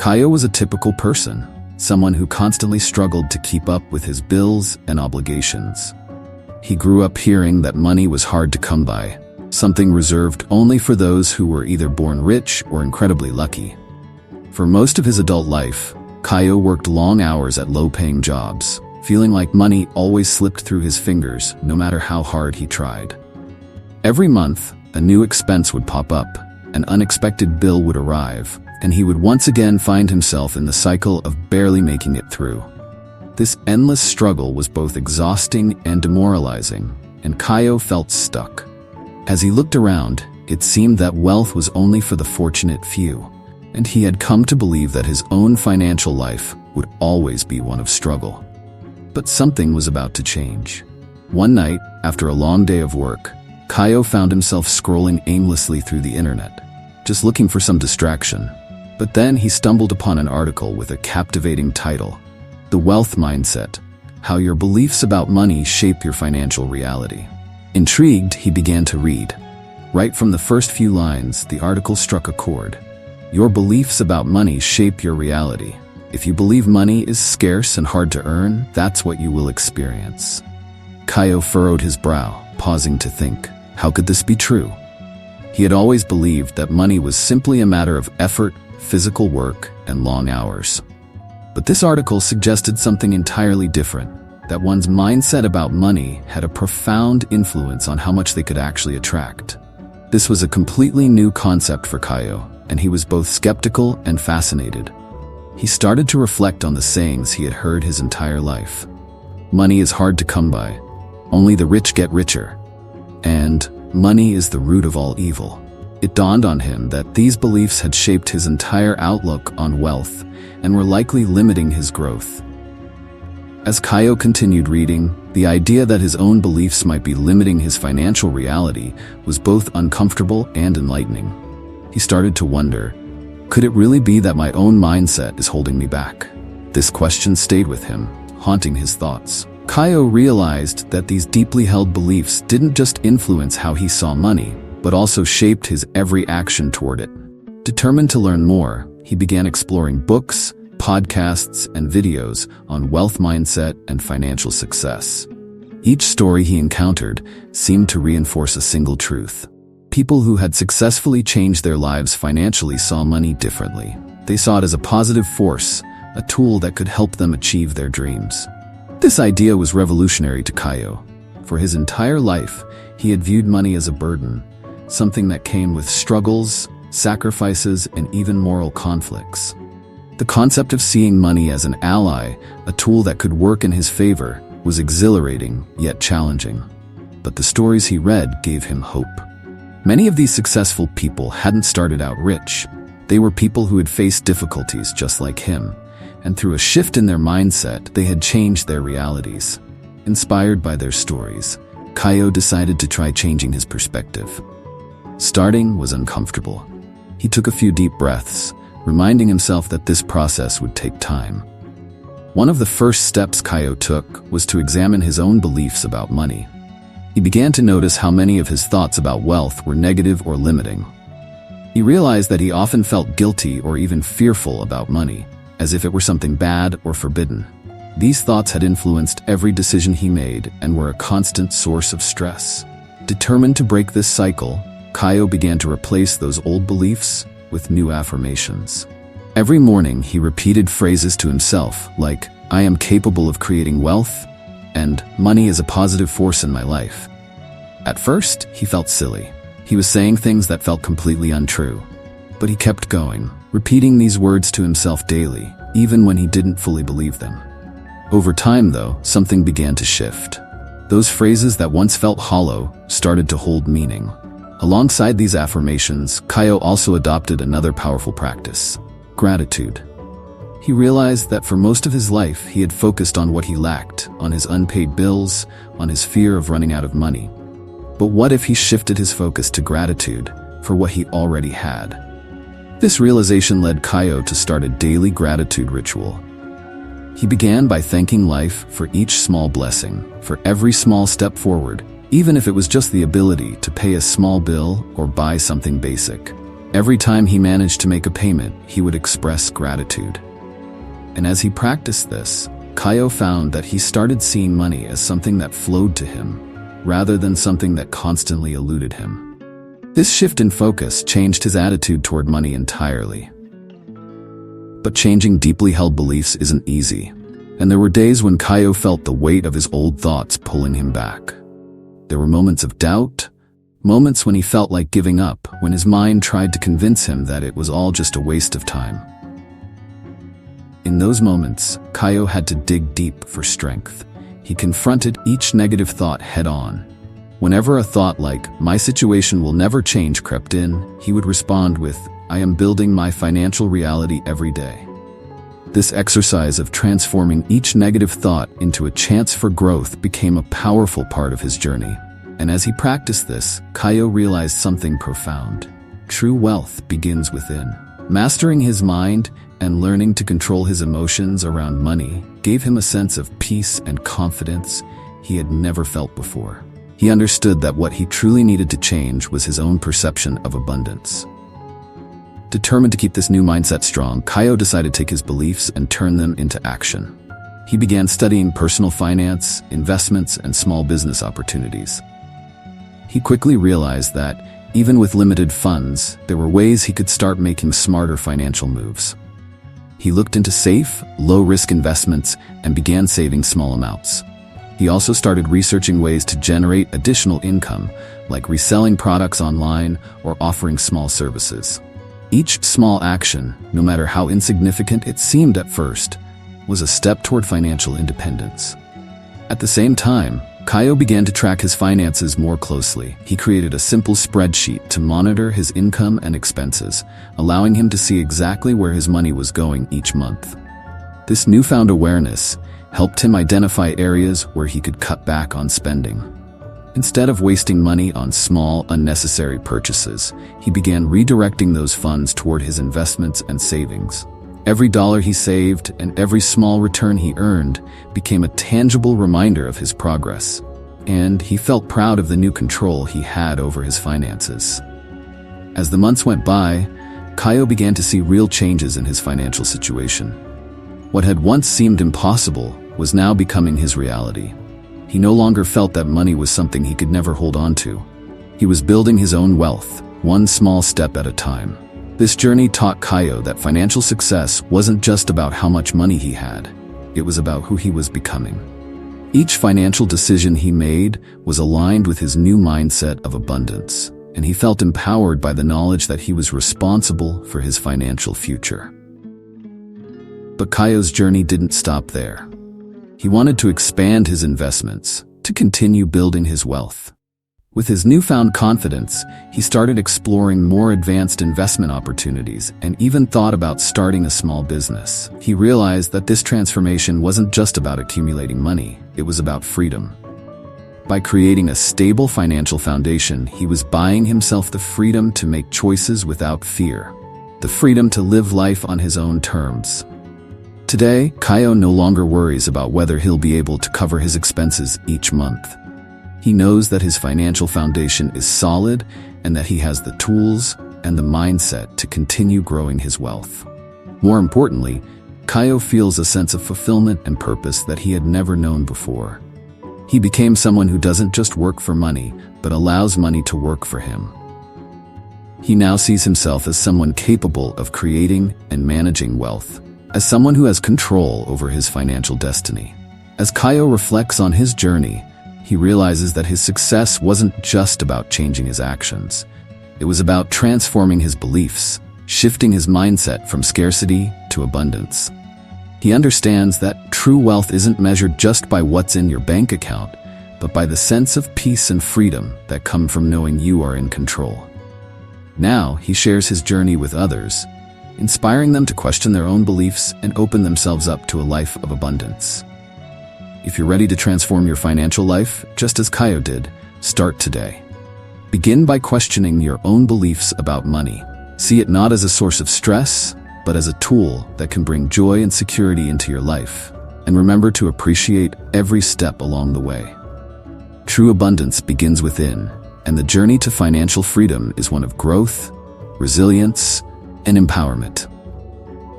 Caio was a typical person, someone who constantly struggled to keep up with his bills and obligations. He grew up hearing that money was hard to come by, something reserved only for those who were either born rich or incredibly lucky. For most of his adult life, Caio worked long hours at low-paying jobs, feeling like money always slipped through his fingers no matter how hard he tried. Every month, a new expense would pop up, an unexpected bill would arrive, and he would once again find himself in the cycle of barely making it through. This endless struggle was both exhausting and demoralizing, and Caio felt stuck. As he looked around, it seemed that wealth was only for the fortunate few, and he had come to believe that his own financial life would always be one of struggle. But something was about to change. One night, after a long day of work, Caio found himself scrolling aimlessly through the internet, just looking for some distraction. But then he stumbled upon an article with a captivating title, "The Wealth Mindset: How Your Beliefs About Money Shape Your Financial Reality." Intrigued, he began to read. Right from the first few lines, the article struck a chord. Your beliefs about money shape your reality. If you believe money is scarce and hard to earn, that's what you will experience. Caio furrowed his brow, pausing to think, how could this be true? He had always believed that money was simply a matter of effort, physical work, and long hours. But this article suggested something entirely different, that one's mindset about money had a profound influence on how much they could actually attract. This was a completely new concept for Caio, and he was both skeptical and fascinated. He started to reflect on the sayings he had heard his entire life. Money is hard to come by. Only the rich get richer. And money is the root of all evil. It dawned on him that these beliefs had shaped his entire outlook on wealth and were likely limiting his growth. As Caio continued reading, the idea that his own beliefs might be limiting his financial reality was both uncomfortable and enlightening. He started to wonder, could it really be that my own mindset is holding me back? This question stayed with him, haunting his thoughts. Caio realized that these deeply held beliefs didn't just influence how he saw money, but also shaped his every action toward it. Determined to learn more, he began exploring books, podcasts, and videos on wealth mindset and financial success. Each story he encountered seemed to reinforce a single truth. People who had successfully changed their lives financially saw money differently. They saw it as a positive force, a tool that could help them achieve their dreams. This idea was revolutionary to Caio. For his entire life, he had viewed money as a burden, something that came with struggles, sacrifices, and even moral conflicts. The concept of seeing money as an ally, a tool that could work in his favor, was exhilarating yet challenging. But the stories he read gave him hope. Many of these successful people hadn't started out rich. They were people who had faced difficulties just like him, and through a shift in their mindset, they had changed their realities. Inspired by their stories, Caio decided to try changing his perspective. Starting was uncomfortable. He took a few deep breaths, reminding himself that this process would take time. One of the first steps Caio took was to examine his own beliefs about money. He began to notice how many of his thoughts about wealth were negative or limiting. He realized that he often felt guilty or even fearful about money, as if it were something bad or forbidden. These thoughts had influenced every decision he made and were a constant source of stress. Determined to break this cycle, Caio began to replace those old beliefs with new affirmations. Every morning, he repeated phrases to himself like, "I am capable of creating wealth," and "money is a positive force in my life." At first, he felt silly. He was saying things that felt completely untrue. But he kept going, repeating these words to himself daily, even when he didn't fully believe them. Over time, though, something began to shift. Those phrases that once felt hollow started to hold meaning. Alongside these affirmations, Caio also adopted another powerful practice: gratitude. He realized that for most of his life, he had focused on what he lacked, on his unpaid bills, on his fear of running out of money. But what if he shifted his focus to gratitude for what he already had? This realization led Caio to start a daily gratitude ritual. He began by thanking life for each small blessing, for every small step forward, even if it was just the ability to pay a small bill or buy something basic. Every time he managed to make a payment, he would express gratitude. And as he practiced this, Caio found that he started seeing money as something that flowed to him, rather than something that constantly eluded him. This shift in focus changed his attitude toward money entirely. But changing deeply held beliefs isn't easy, and there were days when Caio felt the weight of his old thoughts pulling him back. There were moments of doubt, moments when he felt like giving up, when his mind tried to convince him that it was all just a waste of time. In those moments, Caio had to dig deep for strength. He confronted each negative thought head-on. Whenever a thought like, "my situation will never change," crept in, he would respond with, "I am building my financial reality every day." This exercise of transforming each negative thought into a chance for growth became a powerful part of his journey. And as he practiced this, Caio realized something profound. True wealth begins within. Mastering his mind and learning to control his emotions around money gave him a sense of peace and confidence he had never felt before. He understood that what he truly needed to change was his own perception of abundance. Determined to keep this new mindset strong, Caio decided to take his beliefs and turn them into action. He began studying personal finance, investments, and small business opportunities. He quickly realized that, even with limited funds, there were ways he could start making smarter financial moves. He looked into safe, low-risk investments and began saving small amounts. He also started researching ways to generate additional income, like reselling products online or offering small services. Each small action, no matter how insignificant it seemed at first, was a step toward financial independence. At the same time, Caio began to track his finances more closely. He created a simple spreadsheet to monitor his income and expenses, allowing him to see exactly where his money was going each month. This newfound awareness helped him identify areas where he could cut back on spending. Instead of wasting money on small, unnecessary purchases, he began redirecting those funds toward his investments and savings. Every dollar he saved and every small return he earned became a tangible reminder of his progress, and he felt proud of the new control he had over his finances. As the months went by, Caio began to see real changes in his financial situation. What had once seemed impossible was now becoming his reality. He no longer felt that money was something he could never hold on to. He was building his own wealth, one small step at a time. This journey taught Caio that financial success wasn't just about how much money he had. It was about who he was becoming. Each financial decision he made was aligned with his new mindset of abundance, and he felt empowered by the knowledge that he was responsible for his financial future. But Caio's journey didn't stop there. He wanted to expand his investments, to continue building his wealth. With his newfound confidence, he started exploring more advanced investment opportunities and even thought about starting a small business. He realized that this transformation wasn't just about accumulating money, it was about freedom. By creating a stable financial foundation, he was buying himself the freedom to make choices without fear, the freedom to live life on his own terms. Today, Caio no longer worries about whether he'll be able to cover his expenses each month. He knows that his financial foundation is solid and that he has the tools and the mindset to continue growing his wealth. More importantly, Caio feels a sense of fulfillment and purpose that he had never known before. He became someone who doesn't just work for money, but allows money to work for him. He now sees himself as someone capable of creating and managing wealth, as someone who has control over his financial destiny. As Caio reflects on his journey, he realizes that his success wasn't just about changing his actions. It was about transforming his beliefs, shifting his mindset from scarcity to abundance. He understands that true wealth isn't measured just by what's in your bank account, but by the sense of peace and freedom that come from knowing you are in control. Now, he shares his journey with others, inspiring them to question their own beliefs and open themselves up to a life of abundance. If you're ready to transform your financial life, just as Caio did, start today. Begin by questioning your own beliefs about money. See it not as a source of stress, but as a tool that can bring joy and security into your life. And remember to appreciate every step along the way. True abundance begins within, and the journey to financial freedom is one of growth, resilience, and empowerment.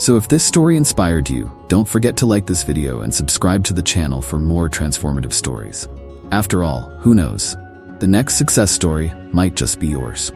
So if this story inspired you, don't forget to like this video and subscribe to the channel for more transformative stories. After all, who knows? The next success story might just be yours.